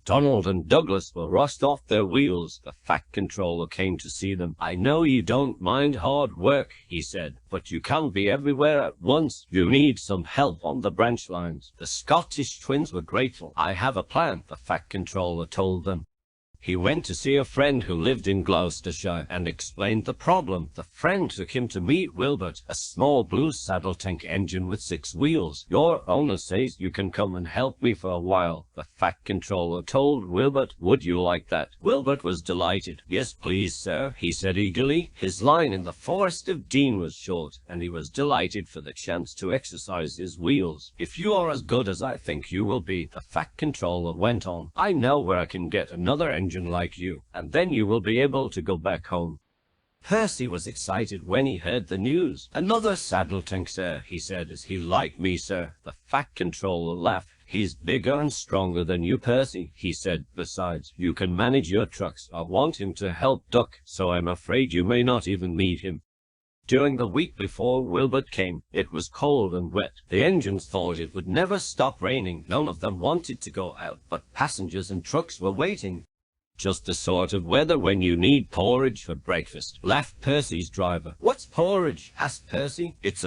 Donald and Douglas were rushed off their wheels. The Fat Controller came to see them. "I know you don't mind hard work," he said, "but you can't be everywhere at once. You need some help on the branch lines." The Scottish twins were grateful. "I have a plan," the Fat Controller told them. He went to see a friend who lived in Gloucestershire and explained the problem. The friend took him to meet Wilbert, a small blue saddle-tank engine with 6 wheels. "Your owner says you can come and help me for a while," the Fat Controller told Wilbert. "Would you like that?" Wilbert was delighted. "Yes, please, sir," he said eagerly. His line in the Forest of Dean was short, and he was delighted for the chance to exercise his wheels. "If you are as good as I think you will be," the Fat Controller went on, "I know where I can get another engine like you, and then you will be able to go back home." Percy was excited when he heard the news. "Another saddle tank, sir," he said. "Is he like me, sir?" The Fat Controller laughed. "He's bigger and stronger than you, Percy," he said. "Besides, you can manage your trucks. I want him to help Duck, so I'm afraid you may not even meet him." During the week before Wilbert came, it was cold and wet. The engines thought it would never stop raining. None of them wanted to go out, but passengers and trucks were waiting. "Just the sort of weather when you need porridge for breakfast," laughed Percy's driver. "What's porridge?" asked Percy. "It's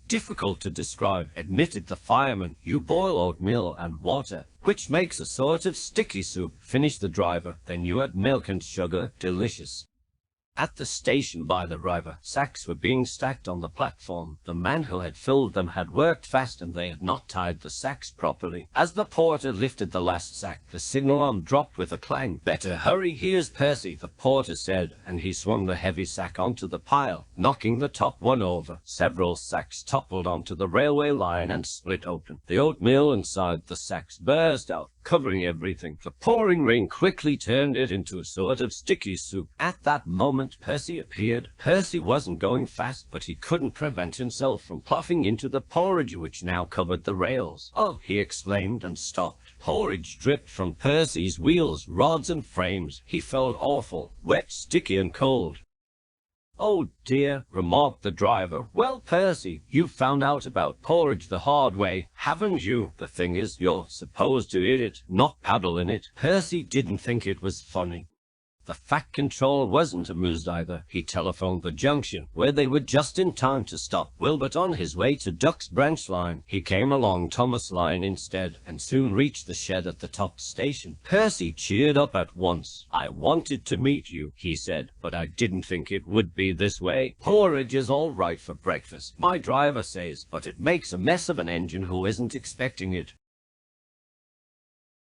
difficult to describe," admitted the fireman. "You boil oatmeal and water, which makes a sort of sticky soup," finished the driver. "Then you add milk and sugar. Delicious." At the station by the river, sacks were being stacked on the platform. The man who had filled them had worked fast and they had not tied the sacks properly. As the porter lifted the last sack, the signal arm dropped with a clang. "Better hurry, here's Percy," the porter said, and he swung the heavy sack onto the pile, knocking the top one over. Several sacks toppled onto the railway line and split open. The oatmeal inside the sacks burst out, covering everything. The pouring rain quickly turned it into a sort of sticky soup. At that moment, Percy appeared. Percy wasn't going fast, but he couldn't prevent himself from ploughing into the porridge which now covered the rails. "Oh!" he exclaimed and stopped. Porridge dripped from Percy's wheels, rods and frames. He felt awful, wet, sticky and cold. "Oh dear," remarked the driver. "Well, Percy, you've found out about porridge the hard way, haven't you? The thing is, you're supposed to eat it, not paddle in it." Percy didn't think it was funny. The Fat Controller wasn't amused either. He telephoned the junction, where they were just in time to stop Wilbert on his way to Duck's branch line. He came along Thomas' line instead, and soon reached the shed at the top station. Percy cheered up at once. "I wanted to meet you," he said, "but I didn't think it would be this way. Porridge is all right for breakfast, my driver says, but it makes a mess of an engine who isn't expecting it."